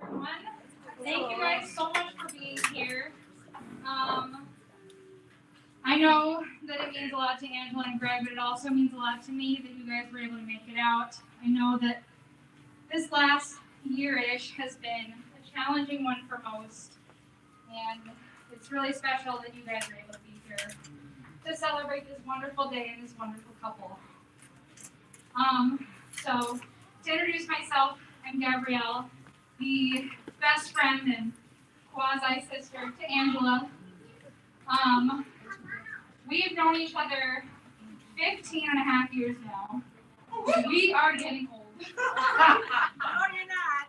everyone. Thank you guys so much for being here. I know that it means a lot to Angela and Greg, but it also means a lot to me that you guys were able to make it out. I know that this last year-ish has been a challenging one for most, and it's really special that you guys are able to be here to celebrate this wonderful day and this wonderful couple. So to introduce myself, I'm Gabrielle, the best friend and quasi-sister to Angela. We've known each other 15 and a half years now. We are getting old. No, you're not.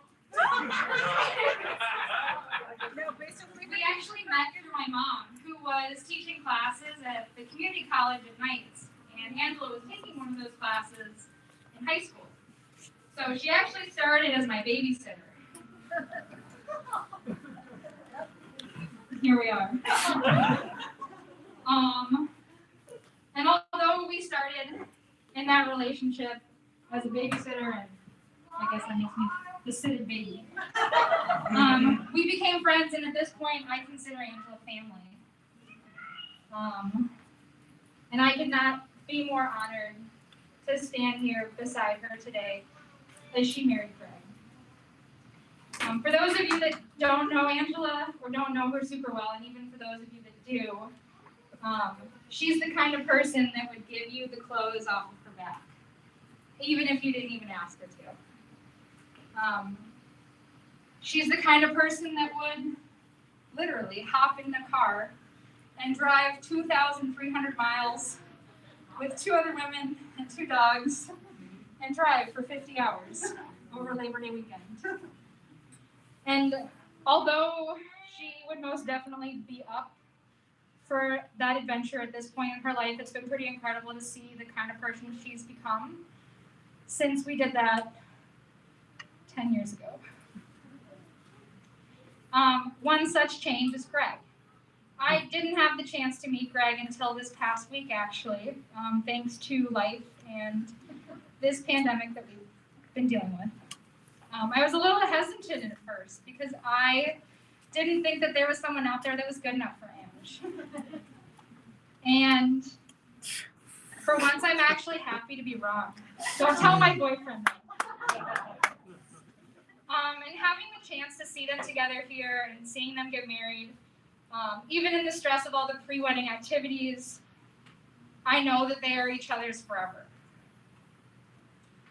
No, basically. We actually met through my mom, who was teaching classes at the community college at nights, and Angela was taking one of those classes in high school. So she actually started as my babysitter. Here we are. And although we started in that relationship as a babysitter, and I guess that makes me the sitted baby, we became friends, and at this point, I consider Angela family. And I could not be more honored to stand here beside her today as she married Greg. For those of you that don't know Angela or don't know her super well, and even for those of you that do, she's the kind of person that would give you the clothes off of her back, even if you didn't even ask her to. She's the kind of person that would literally hop in the car and drive 2,300 miles with 2 other women and 2 dogs and drive for 50 hours over Labor Day weekend. And although she would most definitely be up for that adventure at this point in her life, it's been pretty incredible to see the kind of person she's become since we did that 10 years ago. One such change is Greg. I didn't have the chance to meet Greg until this past week, actually, thanks to life and this pandemic that we've been dealing with. I was a little hesitant at first because I didn't think that there was someone out there that was good enough for Ange. And for once, I'm actually happy to be wrong. Don't tell my boyfriend that. And having the chance to see them together here and seeing them get married, even in the stress of all the pre-wedding activities, I know that they are each other's forever.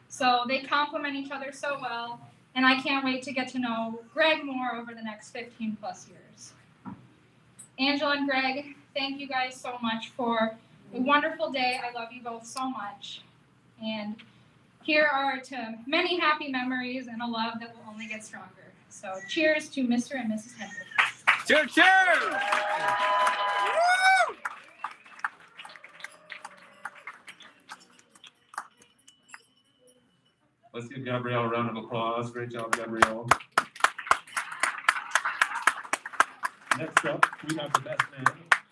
So they complement each other so well, and I can't wait to get to know Greg more over the next 15 plus years. Angela and Greg, thank you guys so much for a wonderful day. I love you both so much. And here are to many happy memories and a love that will only get stronger. So cheers to Mr. and Mrs. Hendricks. Cheers, cheers! Let's give Gabrielle a round of applause. Great job, Gabrielle. Next up, we have the best man,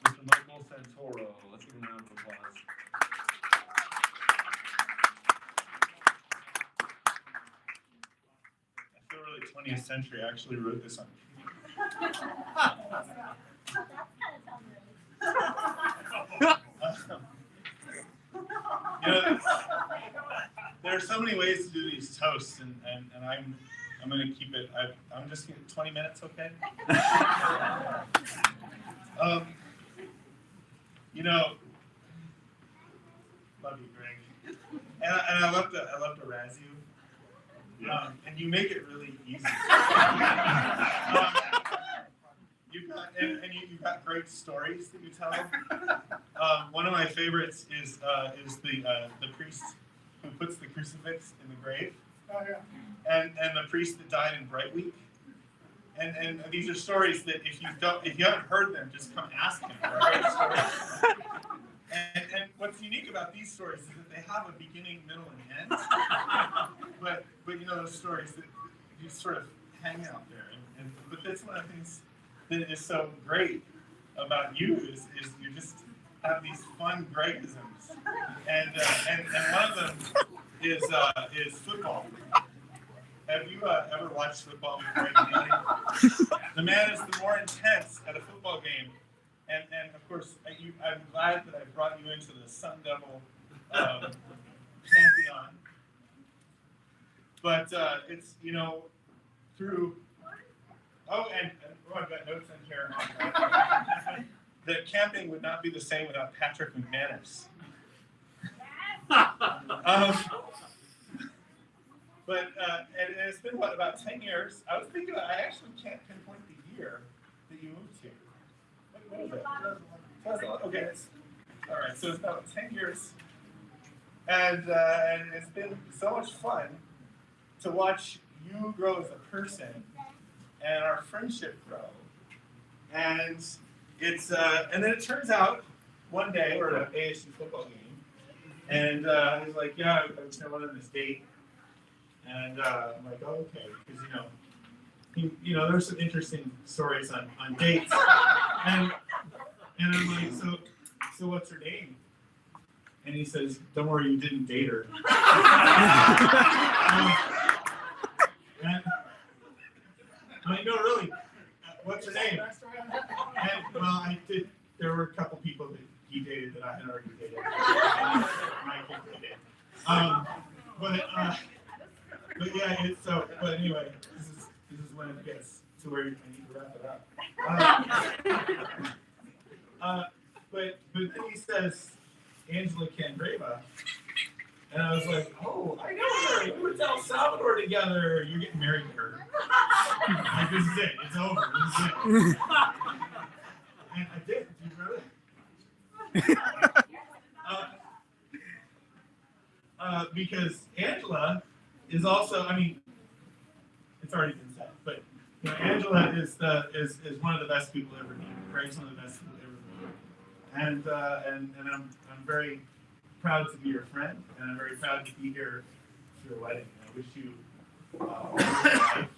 Mr. Michael Santoro. Let's give him a round of applause. I feel really 20th century. I actually wrote this on you know, there are so many ways to do these toasts, and I'm going to keep it. I'm just going to 20 minutes, okay? You know, love you, Greg, and I love to razz you, and you make it really easy. You've got great stories that you tell. One of my favorites is the priest who puts the crucifix in the grave. Oh, yeah. And the priest that died in Bright Week. And these are stories that if you haven't heard them, just come ask him. They're great stories. And what's unique about these stories is that they have a beginning, middle, and end. But you know those stories that you sort of hang out there. But that's one of the things that is so great about you is you just have these fun Gregisms, and one of them is football. Have you ever watched football before? The man is the more intense at a football game, and of course, I'm glad that I brought you into the Sun Devil pantheon. But it's through. Oh, and I've got notes in here on that camping would not be the same without Patrick McManus. But and it's been about 10 years. I was thinking I actually can't pinpoint the year that you moved here. What is it? Okay, all right. So it's about 10 years, and it's been so much fun to watch you grow as a person and our friendship grow. And it's and then it turns out one day we're at an ASU football game, and he's like, "Yeah, I was going on this date." And I'm like, oh, okay, because there's some interesting stories on dates, and I'm like, so what's her name? And he says, don't worry, you didn't date her. And I'm like, no, really, what's her name? And well, I did. There were a couple people that he dated that I had already dated. I think they did. But yeah, it's so. But anyway, this is when it gets to where I need to wrap it up. But then he says Hendricks-Candreva, and I was like, oh, I know her. We went to El Salvador together. You're getting married to her. Like, this is it. It's over. This is it. And I did. Do you remember? Because Angela is also, I mean, it's already been said, but Angela is one of the best people ever meet. Greg's one of the best people ever meet. And I'm very proud to be your friend, and I'm very proud to be here for your wedding. I wish you all your life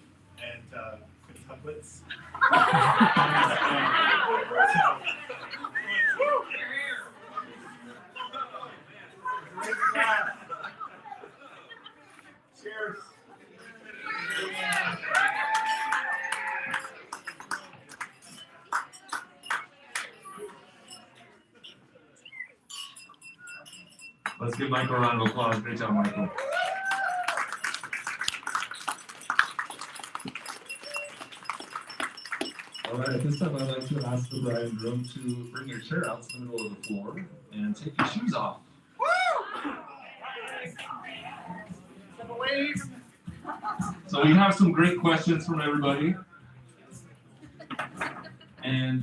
and quintuplets. Cheers. Let's give Michael a round of applause. Great job, Michael. All right, at this time, I'd like to ask the bride and groom to bring your chair out to the middle of the floor and take your shoes off. So we have some great questions from everybody. And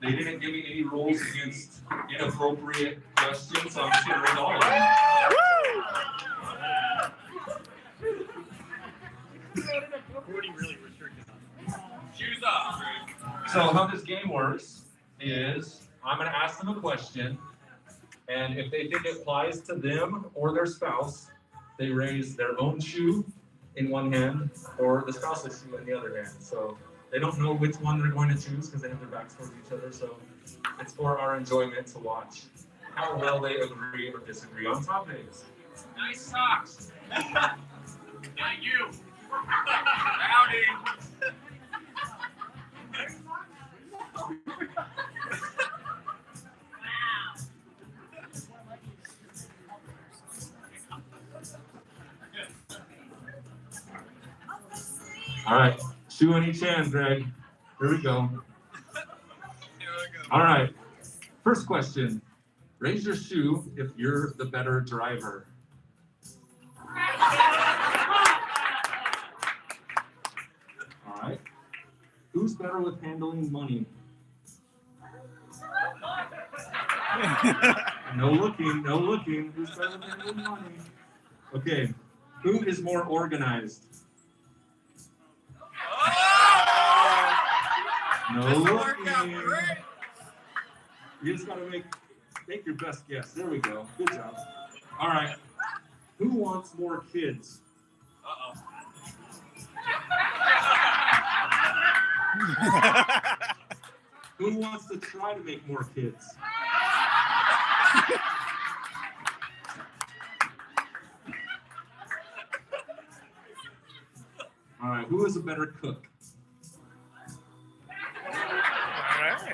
they didn't give me any rules against inappropriate questions, so I'm just going to read all of them. Shoes off. So how this game works is I'm going to ask them a question, and if they think it applies to them or their spouse, they raise their own shoe in one hand or the spouse's shoe in the other hand. So they don't know which one they're going to choose because they have their backs towards each other. So it's for our enjoyment to watch how well they agree or disagree on topics. Nice socks. Thank you. Howdy. All right, shoe in each hand, Greg. Here we go. All right, first question. Raise your shoe if you're the better driver. All right. Who's better with handling money? No looking, no looking. Who's better with handling money? Okay. Who is more organized? No looking. You just gotta make your best guess. There we go. Good job. All right. Who wants more kids? Who wants to try to make more kids? All right, who is a better cook? All right.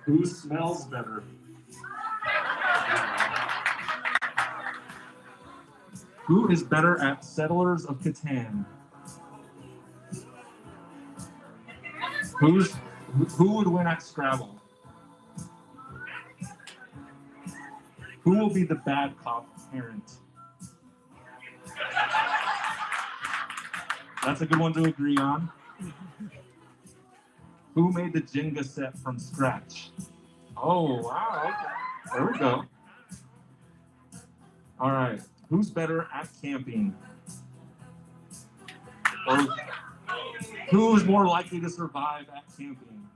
Who smells better? Who is better at Settlers of Catan? Who would win at Scrabble? Who will be the bad cop parent? That's a good one to agree on. Who made the Jenga set from scratch? Oh, wow. Okay. There we go. All right. Who's better at camping? Or who is more likely to survive at camping?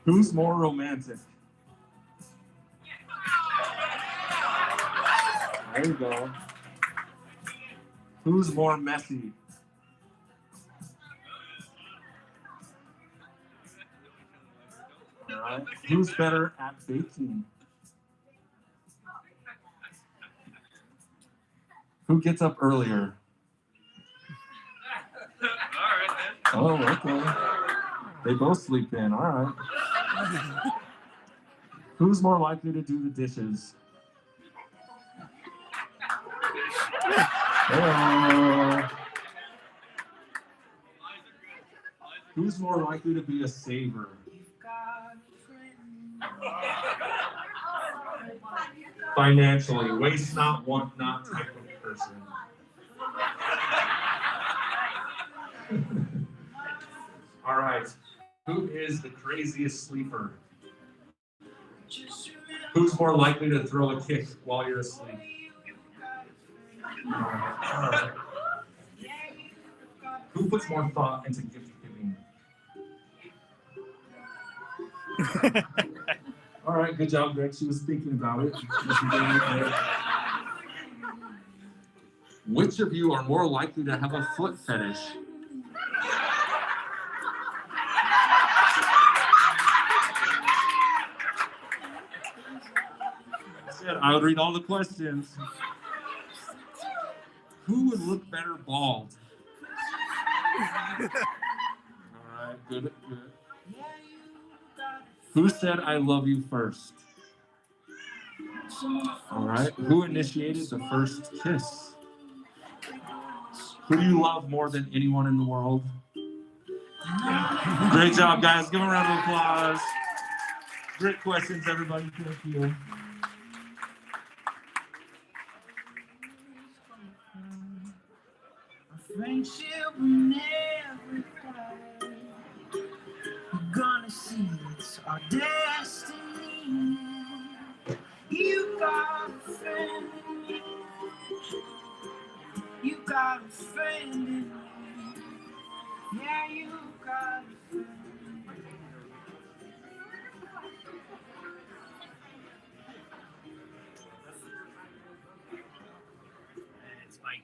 Who's more romantic? There you go. Who's more messy? All right. Who's better at baking? Who gets up earlier? Oh, okay. They both sleep in. All right. Who's more likely to do the dishes? Hello. Who's more likely to be a saver? Financially, waste not, want not type of person. All right. Who is the craziest sleeper? Who's more likely to throw a kick while you're asleep? All right. Who puts more thought into gift giving? All right, good job, Greg. She was thinking about it. Which of you are more likely to have a foot fetish? I would read all the questions. Who would look better bald? All right, good. Who said I love you first? All right, who initiated the first kiss? Who do you love more than anyone in the world? Great job, guys. Give them a round of applause. Great questions, everybody. Thank you. Friendship will never die. We're gonna see it's our destiny. You got a friend in me. You got a friend in me. Yeah, you got a friend. It's Mike.